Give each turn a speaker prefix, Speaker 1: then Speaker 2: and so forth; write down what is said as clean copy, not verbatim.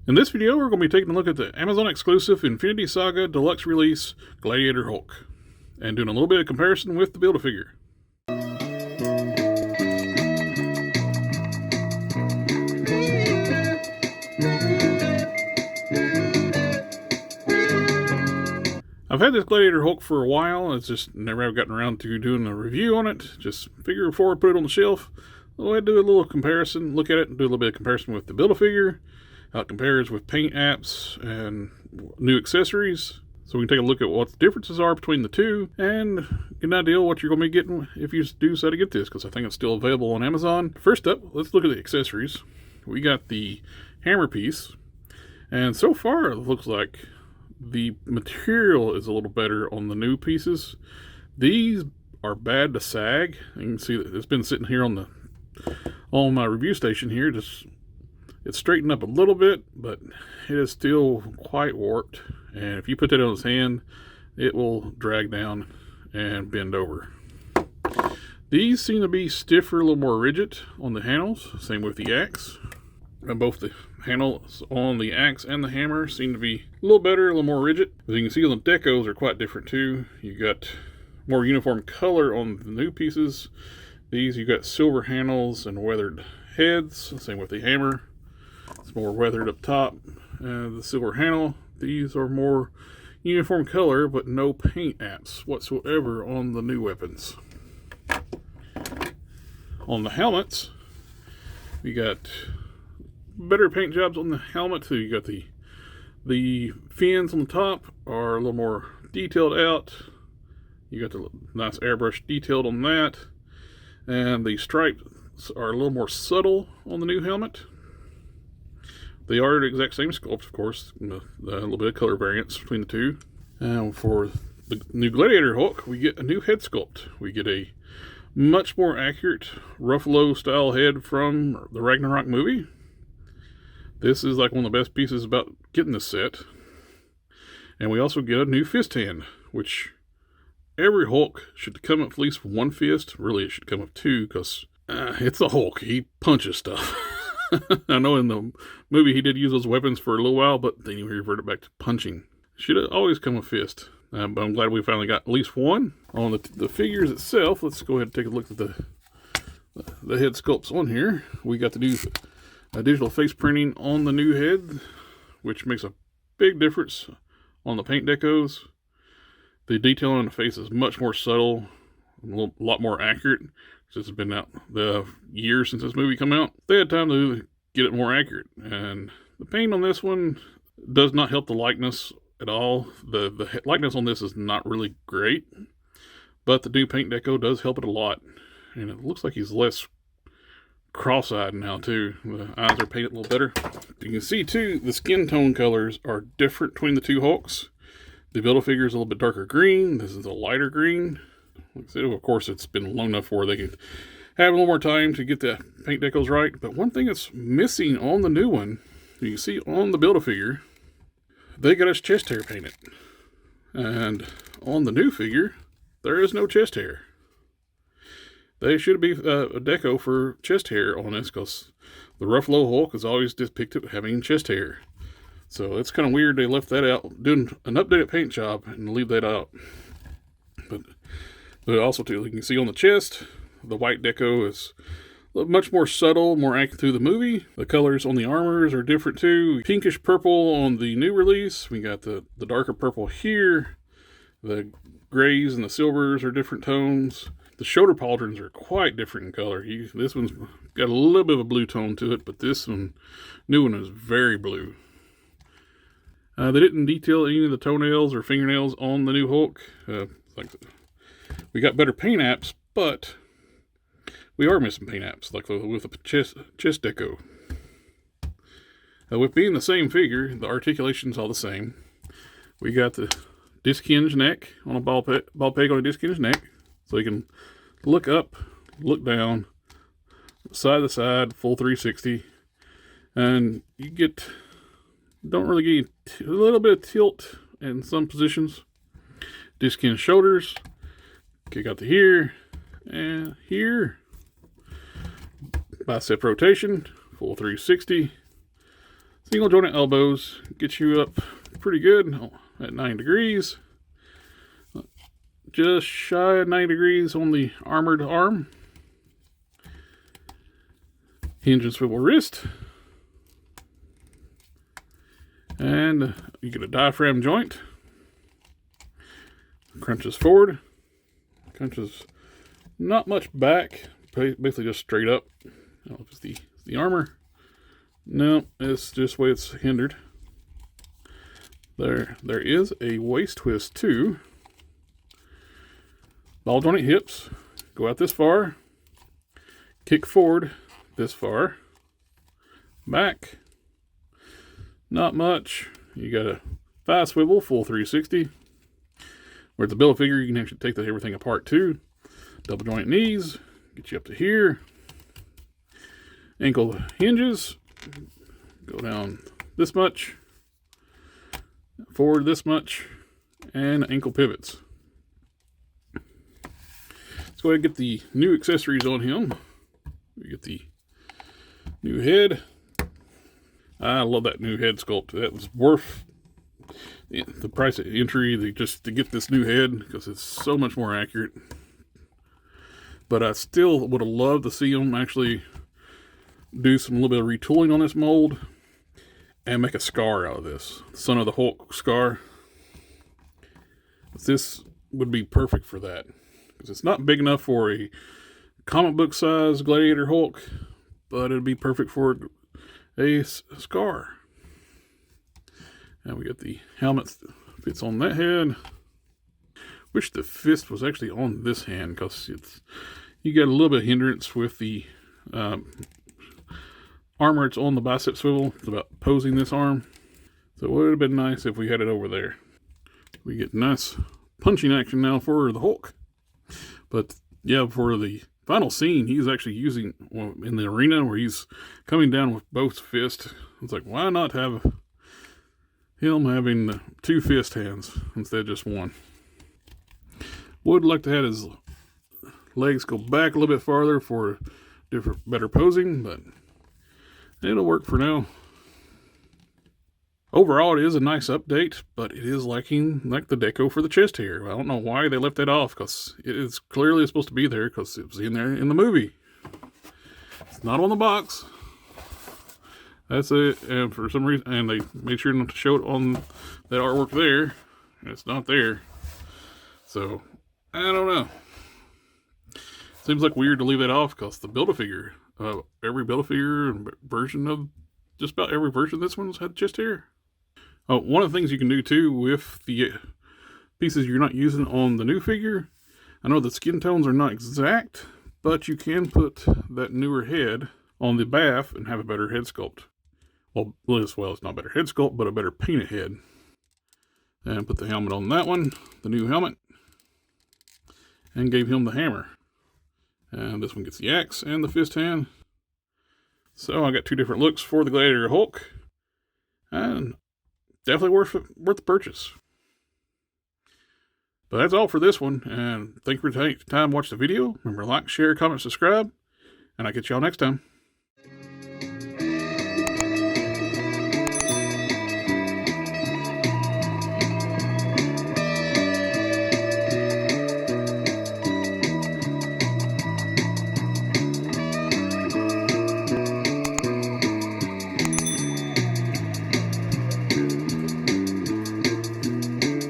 Speaker 1: In this video, we're going to be taking a look at the Amazon exclusive Infinity Saga Deluxe Release Gladiator Hulk and doing a little bit of comparison with the Build-A-Figure. I've had this Gladiator Hulk for a while. It's just never gotten around to doing a review on it. Just figure before I put it on the shelf, I'll go ahead and do a little comparison, look at it and do a little bit of comparison with the Build-A-Figure. How it compares with paint apps and new accessories. So we can take a look at what the differences are between the two and get an idea of what you're going to be getting if you do decide to get this, because I think it's still available on Amazon. First up, let's look at the accessories. We got the hammer piece, and so far it looks like the material is a little better on the new pieces. These are bad to sag. You can see that it's been sitting here on my review station here. It's straightened up a little bit, but it is still quite warped. And if you put that on his hand, it will drag down and bend over. These seem to be stiffer, a little more rigid on the handles. Same with the axe. And both the handles on the axe and the hammer seem to be a little better, a little more rigid. As you can see, the decos are quite different too. You got more uniform color on the new pieces. These, you got silver handles and weathered heads. Same with the hammer. It's more weathered up top. The silver handle, these are more uniform color, but no paint apps whatsoever on the new weapons. On the helmets, we got better paint jobs on the helmet. So you got the fins on the top are a little more detailed out. You got the nice airbrush detailed on that. And the stripes are a little more subtle on the new helmet. They are the exact same sculpt, of course, a little bit of color variance between the two. And for the new Gladiator Hulk, we get a new head sculpt. We get a much more accurate Ruffalo style head from the Ragnarok movie. This is like one of the best pieces about getting this set. And we also get a new fist hand, which every Hulk should come with at least one fist. Really, it should come with two, because it's a Hulk. He punches stuff. I know in the movie he did use those weapons for a little while, but then he reverted back to punching. Should have always come with fist. But I'm glad we finally got at least one. On the figures itself, let's go ahead and take a look at the head sculpts on here. We got to do digital face printing on the new head, which makes a big difference on the paint decos. The detail on the face is much more subtle, a lot more accurate. It's been out the year since this movie came out. They had time to get it more accurate, and the paint on this one does not help the likeness at all. The likeness on this is not really great, but the new paint deco does help it a lot, and it looks like he's less cross-eyed now too. The eyes are painted a little better. You can see too, the skin tone colors are different between the two Hulks. The Build-A-Figure is a little bit darker green. This is a lighter green. Like I said, of course, it's been long enough where they can have a little more time to get the paint decals right. But one thing that's missing on the new one, you can see on the Build-A-Figure, they got his chest hair painted. And on the new figure, there is no chest hair. They should be a deco for chest hair on this, because the Ruffalo Hulk is always depicted having chest hair. So it's kind of weird they left that out, doing an updated paint job and leave that out. But also, too, you can see on the chest, the white deco is much more subtle, more accurate through the movie. The colors on the armors are different, too. Pinkish purple on the new release. We got the darker purple here. The grays and the silvers are different tones. The shoulder pauldrons are quite different in color. This one's got a little bit of a blue tone to it, but this new one is very blue. They didn't detail any of the toenails or fingernails on the new Hulk. We got better paint apps, but we are missing paint apps, like with the chest deco. With being the same figure, the articulation's all the same. We got the disc hinge neck on a ball peg on a disc hinge neck, so you can look up, look down, side to side, full 360, and you don't really get a little bit of tilt in some positions. Disc hinge shoulders. Kick out to here and here. Bicep rotation, full 360. Single jointed elbows get you up pretty good at 9 degrees. Just shy of 9 degrees on the armored arm. Hinge and swivel wrist. And you get a diaphragm joint. Crunches forward. Crunches not much back. Basically just straight up. I don't know if it's the armor. No, it's just the way it's hindered. There is a waist twist too. Ball joint hips. Go out this far. Kick forward this far. Back. Not much. You got a thigh swivel, full 360. Where it's a build figure, you can actually take everything apart too. Double joint knees. Get you up to here. Ankle hinges. Go down this much. Forward this much. And ankle pivots. Let's go ahead and get the new accessories on him. We get the new head. I love that new head sculpt. That was worth the price of entry just to get this new head because it's so much more accurate. But I still would have loved to see them actually do a little bit of retooling on this mold and make a scar out of this. Son of the Hulk scar. This would be perfect for that because it's not big enough for a comic book size Gladiator Hulk, but it'd be perfect for a scar. And we got the helmet that fits on that head. Wish the fist was actually on this hand because you got a little bit of hindrance with the armor. It's on the bicep swivel. It's about posing this arm. So it would have been nice if we had it over there. We get nice punching action now for the Hulk. But yeah, for the final scene, he's actually using, in the arena where he's coming down with both fists. It's like, why not have him having 2 fist hands instead of just one? Would like to have his legs go back a little bit farther for better posing, but it'll work for now. Overall, it is a nice update, but it is lacking like the deco for the chest hair. I don't know why they left that off, because it is clearly supposed to be there, because it was in there in the movie. It's not on the box. That's it, and for some reason, and they made sure not to show it on that artwork there. It's not there. So, I don't know. Seems like weird to leave that off, because the Build-A-Figure, every Build-A-Figure version of, just about every version of this one's had chest hair. Oh, one of the things you can do too with the pieces you're not using on the new figure, I know the skin tones are not exact, but you can put that newer head on the bath and have a better head sculpt. Well, it's not a better head sculpt, but a better painted head. And put the helmet on that one, the new helmet, and gave him the hammer. And this one gets the axe and the fist hand. So I got 2 different looks for the Gladiator Hulk. And definitely worth the purchase. But that's all for this one. And thank you for taking time to watch the video. Remember to like, share, comment, subscribe. And I'll get y'all next time.